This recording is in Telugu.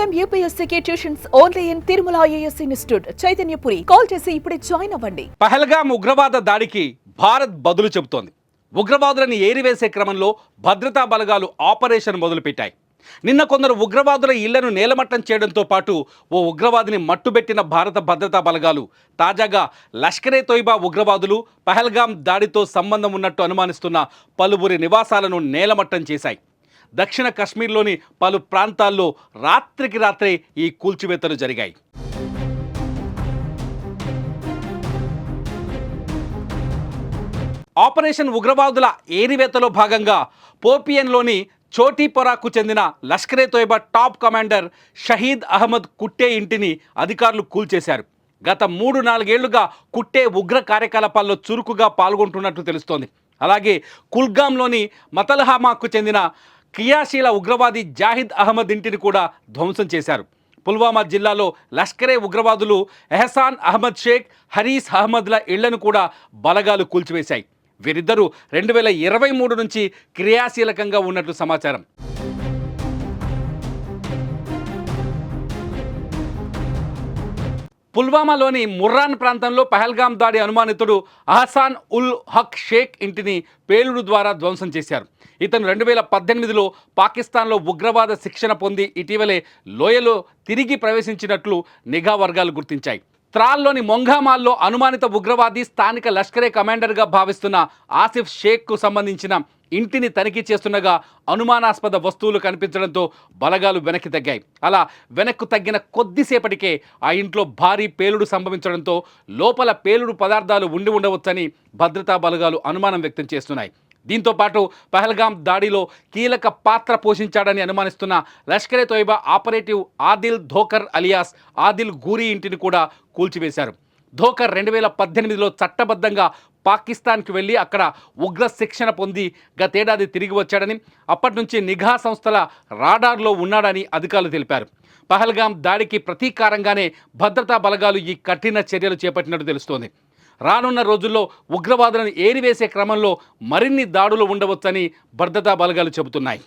time UPSC tuitions only in Tirumala IAS Institute, Chaitanyapuri. Call చేసి ఇప్పుడే జాయిన్ అవ్వండి. పహల్గామ్ ఉగ్రవాద దాడికి భారత్ బదులు చెబుతోంది. ఉగ్రవాదులను ఏరివేసే క్రమంలో భద్రతా బలగాలు ఆపరేషన్ మొదలుపెట్టాయి. నిన్న కొందరు ఉగ్రవాదుల ఇళ్లను నేలమట్టం చేయడంతో పాటు ఓ ఉగ్రవాదిని మట్టుబెట్టిన భారత భద్రతా బలగాలు తాజాగా లష్కరే తోయిబా ఉగ్రవాదులు పహల్గామ్ దాడితో సంబంధం ఉన్నట్టు అనుమానిస్తున్న పలువురి నివాసాలను నేలమట్టం చేశాయి. దక్షిణ కశ్మీర్లోని పలు ప్రాంతాల్లో రాత్రికి రాత్రే ఈ కూల్చివేతలు జరిగాయి. ఆపరేషన్ ఉగ్రవాదుల ఏరివేతలో భాగంగా పోపియన్లోని చోటీపొరాకు చెందిన లష్కరే తోయిబా టాప్ కమాండర్ షహీద్ అహ్మద్ కుట్టే ఇంటిని అధికారులు కూల్చేశారు. గత 3-4 ఏళ్లుగా కుట్టే ఉగ్ర కార్యకలాపాల్లో చురుకుగా పాల్గొంటున్నట్టు తెలుస్తోంది. అలాగే కుల్గాంలోని మతల్హామాకు చెందిన క్రియాశీల ఉగ్రవాది జాహిద్ అహ్మద్ ఇంటిని కూడా ధ్వంసం చేశారు. పుల్వామా జిల్లాలో లష్కరే ఉగ్రవాదులు ఎహసాన్ అహ్మద్ షేక్, హరీస్ అహ్మద్ల ఇళ్లను కూడా బలగాలు కూల్చివేశాయి. వీరిద్దరూ 2023 నుంచి క్రియాశీలకంగా ఉన్నట్లు సమాచారం. పుల్వామాలోని ముర్రాన్ ప్రాంతంలో పహల్గామ్ దాడి అనుమానితుడు అహసాన్ ఉల్ హక్ షేక్ ఇంటిని పేలుడు ద్వారా ధ్వంసం చేశారు. ఇతను 2018లో పాకిస్తాన్లో ఉగ్రవాద శిక్షణ పొంది ఇటీవలే లోయలో తిరిగి ప్రవేశించినట్లు నిఘా వర్గాలు గుర్తించాయి. త్రాల్లోని మొంఘామాల్లో అనుమానిత ఉగ్రవాది స్థానిక లష్కరే కమాండర్గా భావిస్తున్న ఆసిఫ్ షేక్కు సంబంధించిన ఇంటిని తనిఖీ చేస్తుండగా అనుమానాస్పద వస్తువులు కనిపించడంతో బలగాలు వెనక్కి తగ్గాయి. అలా వెనక్కు తగ్గిన కొద్దిసేపటికే ఆ ఇంట్లో భారీ పేలుడు సంభవించడంతో లోపల పేలుడు పదార్థాలు ఉండి ఉండవచ్చని భద్రతా బలగాలు అనుమానం వ్యక్తం చేస్తున్నాయి. దీంతో పాటు పహల్గామ్ దాడిలో కీలక పాత్ర పోషించాడని అనుమానిస్తున్న లష్కరే తోయిబా ఆపరేటివ్ ఆదిల్ ధోకర్ అలియాస్ ఆదిల్ గూరి ఇంటిని కూడా కూల్చివేశారు. ధోకర్ 2018లో చట్టబద్ధంగా పాకిస్తాన్కి వెళ్ళి అక్కడ ఉగ్ర శిక్షణ పొంది గతేడాది తిరిగి వచ్చాడని, అప్పటి నుంచి నిఘా సంస్థల రాడార్లో ఉన్నాడని అధికారులు తెలిపారు. పహల్గామ్ దాడికి ప్రతీకారంగానే భద్రతా బలగాలు ఈ కఠిన చర్యలు చేపట్టినట్టు తెలుస్తోంది. రానున్న రోజుల్లో ఉగ్రవాదులను ఏరివేసే క్రమంలో మరిన్ని దాడులు ఉండవచ్చని భద్రతా బలగాలు చెబుతున్నాయి.